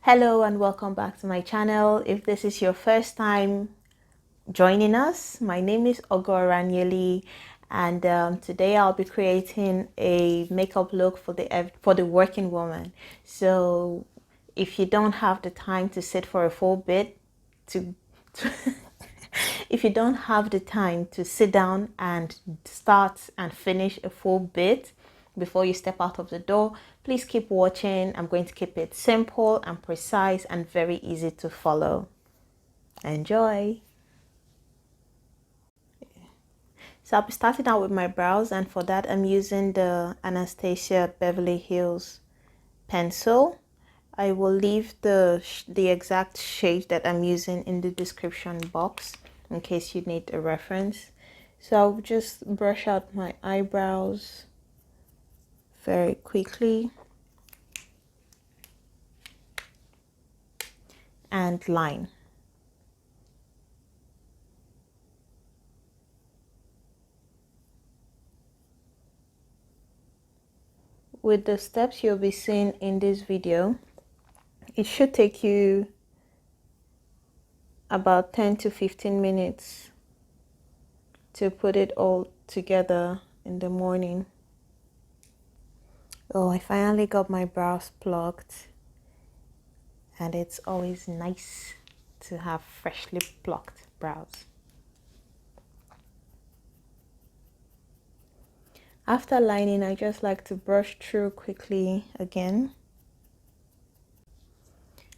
Hello and welcome back to my channel. If this is your first time joining us, my name is Ogoranyeli, and today I'll be creating a makeup look for the working woman. So if you don't have the time to sit for a full bit to if you don't have the time to sit down and start and finish a full bit before you step out of the door, please keep watching. I'm going to keep it simple and precise and very easy to follow. Enjoy. So I'll be starting out with my brows, and for that I'm using the Anastasia Beverly Hills pencil. I will leave the exact shade that I'm using in the description box in case you need a reference. So I'll just brush out my eyebrows very quickly and line. With the steps you'll be seeing in this video, it should take you about 10 to 15 minutes to put it all together in the morning. Oh, I finally got my brows plucked, and it's always nice to have freshly plucked brows. After lining, I just like to brush through quickly again.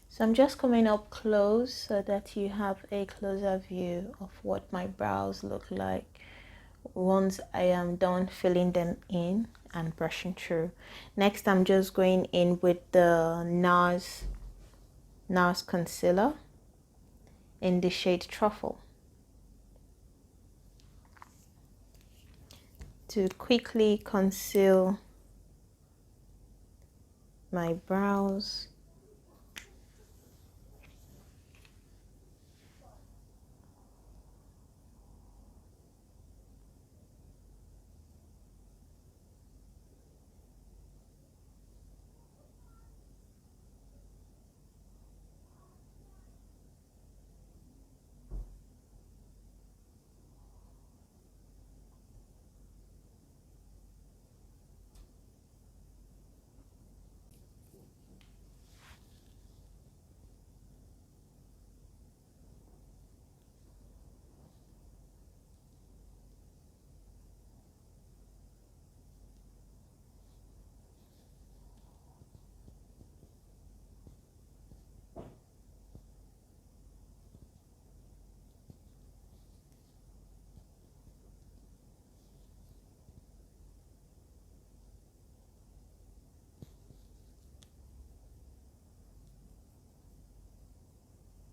So I'm just coming up close so that you have a closer view of what my brows look like once I am done filling them in and brushing through. Next, I'm just going in with the NARS concealer in the shade Truffle to quickly conceal my brows.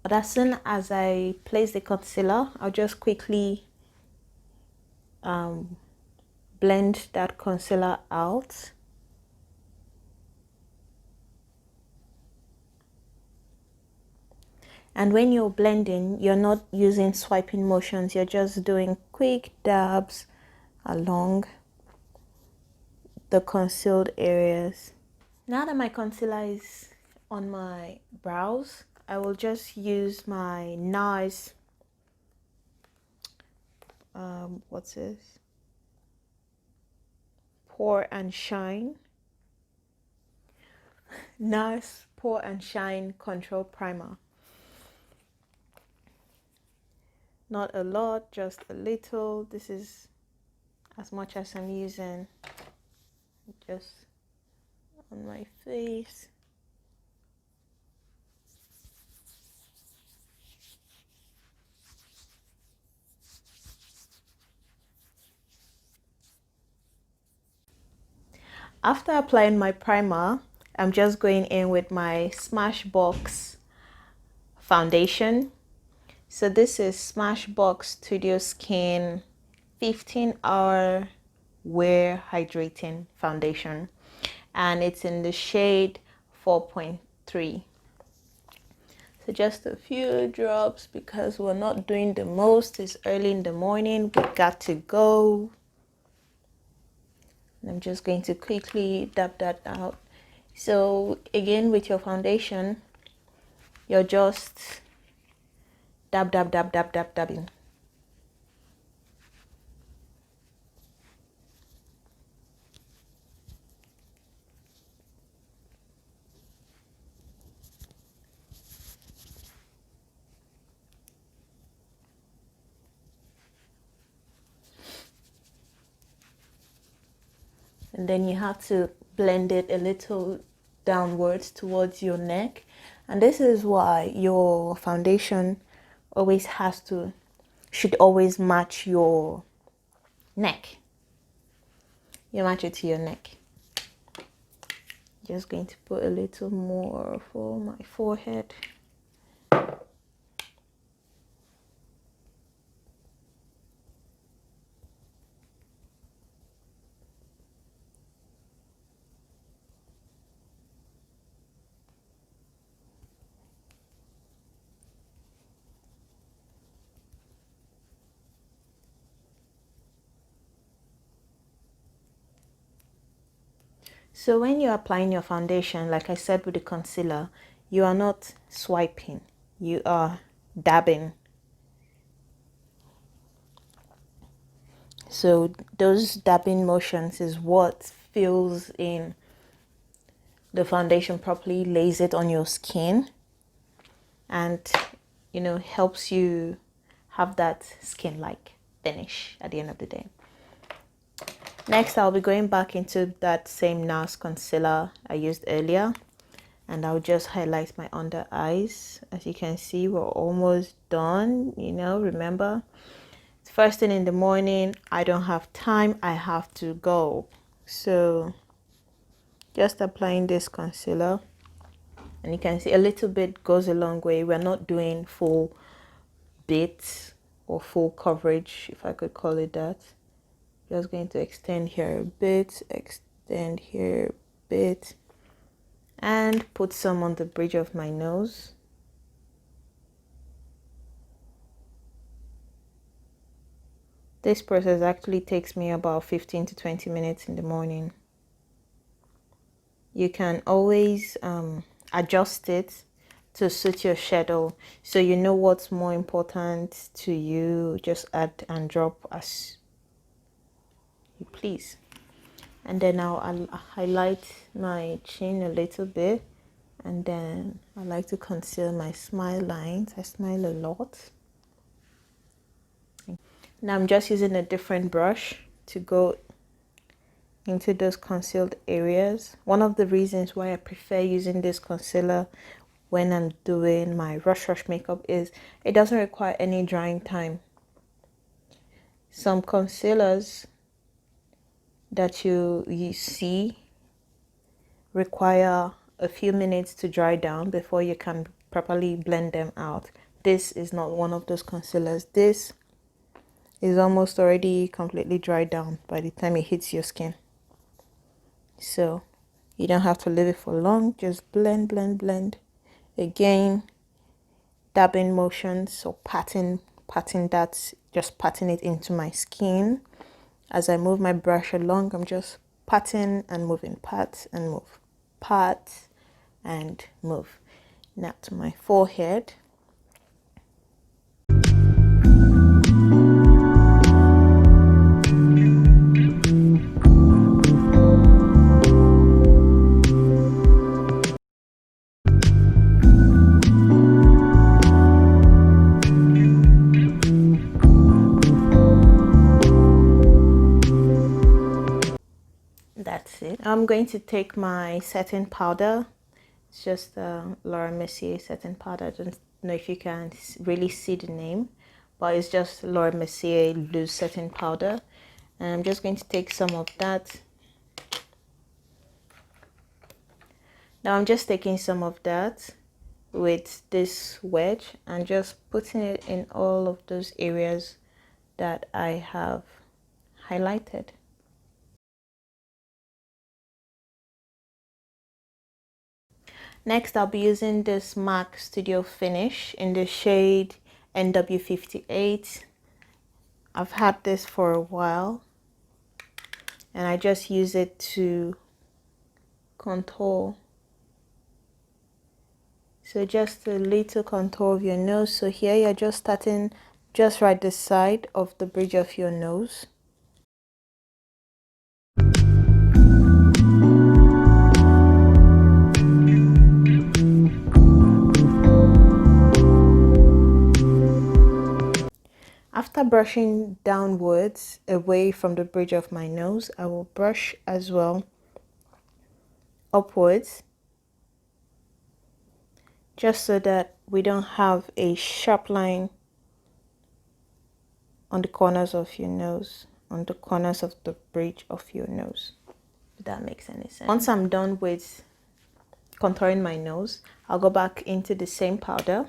But as soon as I place the concealer, I'll just quickly blend that concealer out. And when you're blending, you're not using swiping motions, you're just doing quick dabs along the concealed areas. Now that my concealer is on my brows, I will just use my NARS, what's this? Pour and Shine. NARS Pour and Shine Control Primer. Not a lot, just a little. This is as much as I'm using just on my face. After applying my primer, I'm just going in with my Smashbox foundation. So this is Smashbox Studio Skin 15-hour wear hydrating foundation, and it's in the shade 4.3. So just a few drops because we're not doing the most. It's early in the morning, we got to go. I'm just going to quickly dab that out. So again, with your foundation, you're just dabbing. And then you have to blend it a little downwards towards your neck. And this is why your foundation should always match your neck. You match it to your neck. Just going to put a little more for my forehead. So when you're applying your foundation, like I said with the concealer, you are not swiping, you are dabbing. So those dabbing motions is what fills in the foundation properly, lays it on your skin, and helps you have that skin-like finish at the end of the day. Next, I'll be going back into that same NARS concealer I used earlier, and I'll just highlight my under eyes. As you can see, we're almost done. Remember, first thing in the morning, I don't have time, I have to go. So just applying this concealer, and you can see a little bit goes a long way. We're not doing full bits or full coverage, if I could call it that. Just going to extend here a bit, extend here a bit, and put some on the bridge of my nose. This process actually takes me about 15 to 20 minutes in the morning. You can always adjust it to suit your schedule, so you know what's more important to you. Just add and drop as you please. And then now I'll highlight my chin a little bit, and then I like to conceal my smile lines. I smile a lot. Now I'm just using a different brush to go into those concealed areas. One of the reasons why I prefer using this concealer when I'm doing my rush makeup is it doesn't require any drying time. Some concealers that you see require a few minutes to dry down before you can properly blend them out. This is not one of those concealers. This is almost already completely dried down by the time it hits your skin. So you don't have to leave it for long. Just blend. Again, dabbing motions or patting that, just patting it into my skin. As I move my brush along, I'm just patting and moving, pat and move, pat and move. Now to my forehead. That's it. I'm going to take my setting powder. It's just Laura Mercier setting powder. I don't know if you can really see the name, but it's just Laura Mercier loose setting powder. And I'm just going to take some of that. Now I'm just taking some of that with this wedge and just putting it in all of those areas that I have highlighted. Next, I'll be using this MAC Studio Finish in the shade NW58. I've had this for a while, and I just use it to contour So just a little contour of your nose. So here you're just starting just right the side of the bridge of your nose. After brushing downwards away from the bridge of my nose, I will brush as well upwards, just so that we don't have a sharp line on the corners of your nose, on the corners of the bridge of your nose, if that makes any sense. Once I'm done with contouring my nose, I'll go back into the same powder,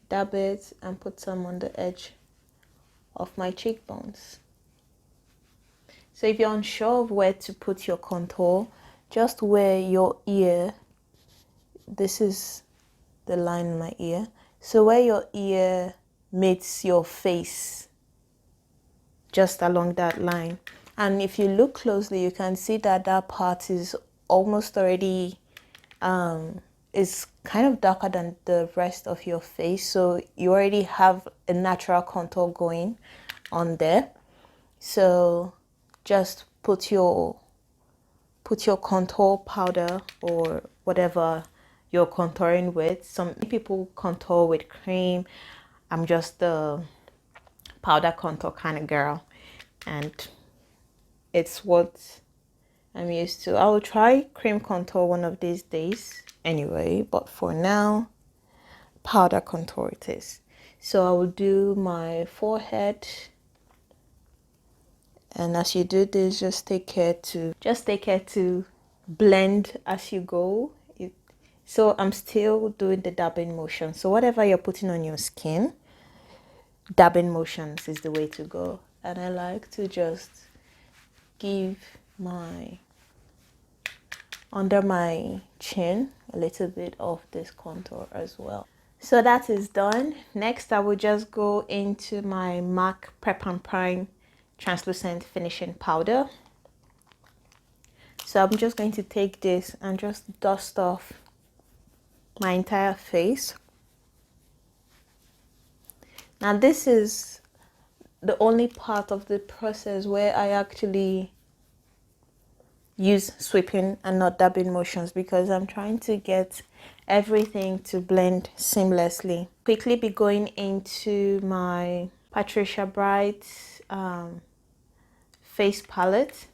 dab it, and put some on the edge of my cheekbones. So if you're unsure of where to put your contour, just where your ear, this is the line in my ear, so where your ear meets your face, just along that line. And if you look closely, you can see that that part is almost already is kind of darker than the rest of your face, so you already have a natural contour going on there. So just put your contour powder or whatever you're contouring with. Some people contour with cream. I'm just the powder contour kind of girl, and it's what I'm used to. I will try cream contour one of these days anyway, but for now, powder contour it is. So I will do my forehead, and as you do this, just take care to blend as you go. So I'm still doing the dabbing motion. So whatever you're putting on your skin, dabbing motions is the way to go. And I like to just give my under my chin a little bit of this contour as well. So that is done. Next, I will just go into my MAC Prep and Prime translucent finishing powder. So I'm just going to take this and just dust off my entire face. Now this is the only part of the process where I actually use sweeping and not dabbing motions, because I'm trying to get everything to blend seamlessly. Quickly be going into my Patricia Bright face palette.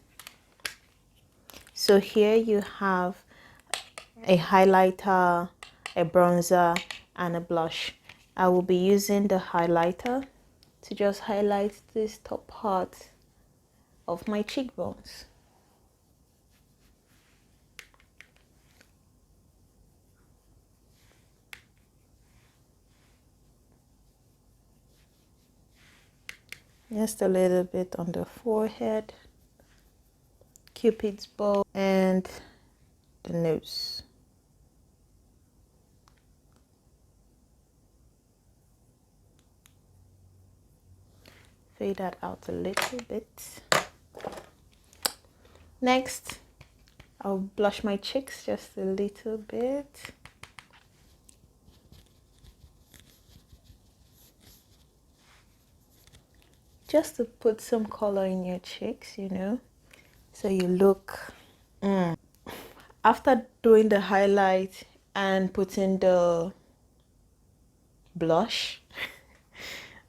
So here you have a highlighter, a bronzer, and a blush. I will be using the highlighter to just highlight this top part of my cheekbones. Just a little bit on the forehead, Cupid's bow, and the nose. Fade that out a little bit. Next, I'll blush my cheeks just a little bit. Just to put some color in your cheeks, you know, so you look After doing the highlight and putting the blush,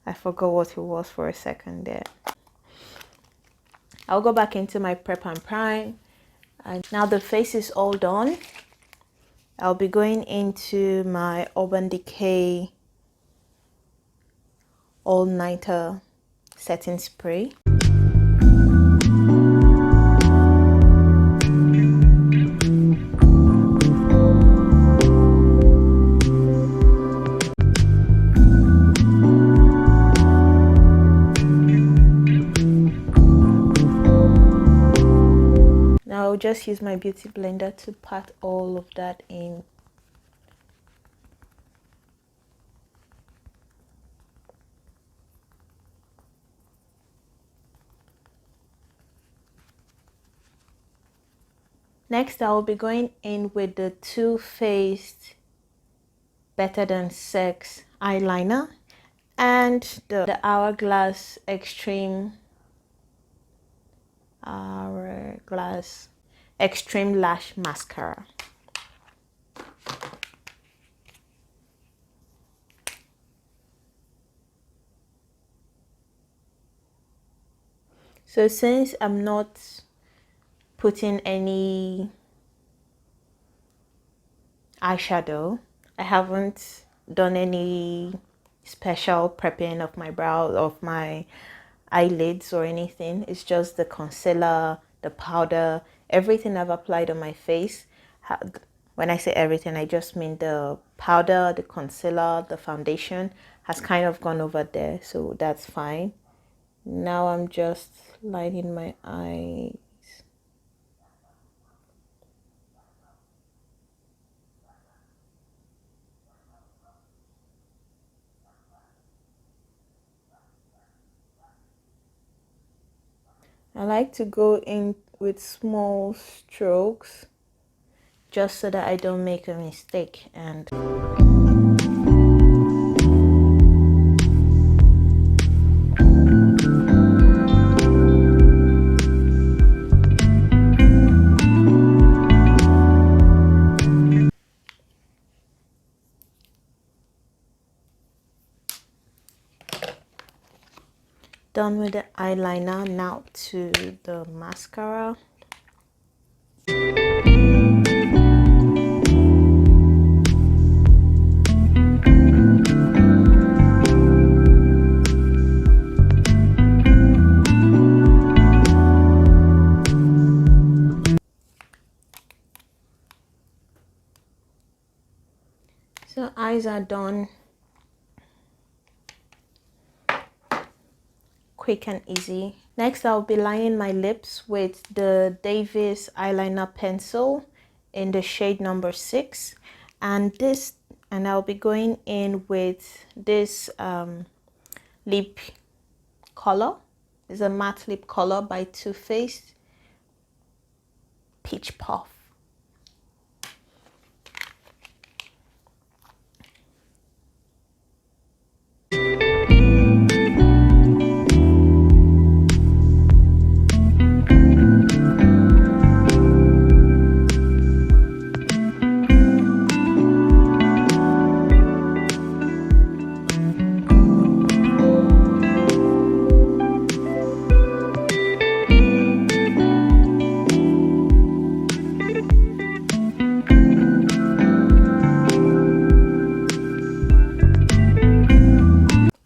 I forgot what it was for a second there. I'll go back into my Prep and Prime, and now the face is all done. I'll be going into my Urban Decay All Nighter setting spray. Now I'll just use my beauty blender to pat all of that in. Next, I will be going in with the Too Faced Better Than Sex eyeliner and the Hourglass Extreme Lash Mascara. So since I'm not putting any eyeshadow, I haven't done any special prepping of my brow, of my eyelids or anything. It's just the concealer, the powder, everything I've applied on my face. When I say everything, I just mean the powder, the concealer, the foundation has kind of gone over there, so that's fine. Now I'm just lining my eyes. I like to go in with small strokes just so that I don't make a mistake. And done with the eyeliner, now to the mascara. So eyes are done. Quick and easy. Next, I'll be lining my lips with the Davis eyeliner pencil in the shade number 6, and I'll be going in with this lip color. It's a matte lip color by Too Faced, Peach Puff.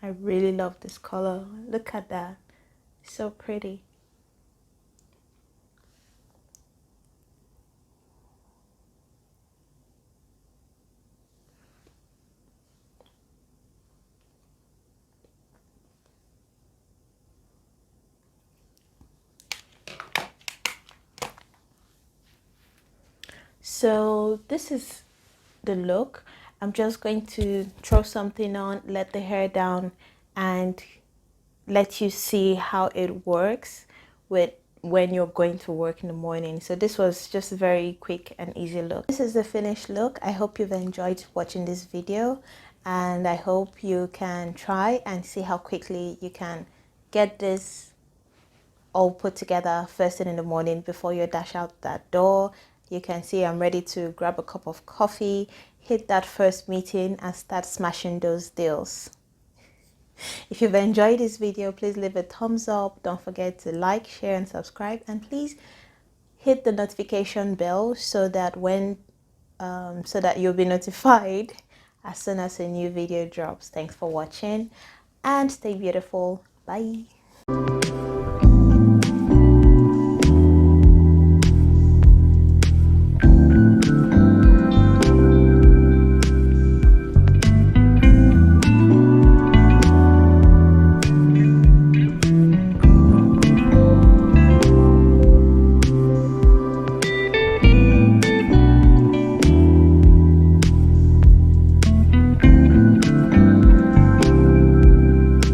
I really love this color. Look at that. It's so pretty. So this is the look. I'm just going to throw something on, let the hair down, and let you see how it works with when you're going to work in the morning. So this was just a very quick and easy look. This is the finished look. I hope you've enjoyed watching this video, and I hope you can try and see how quickly you can get this all put together first thing in the morning before you dash out that door. You can see I'm ready to grab a cup of coffee, hit that first meeting, and start smashing those deals. If you've enjoyed this video, please leave a thumbs up. Don't forget to like, share, and subscribe, and please hit the notification bell so that you'll be notified as soon as a new video drops. Thanks for watching and stay beautiful. Bye.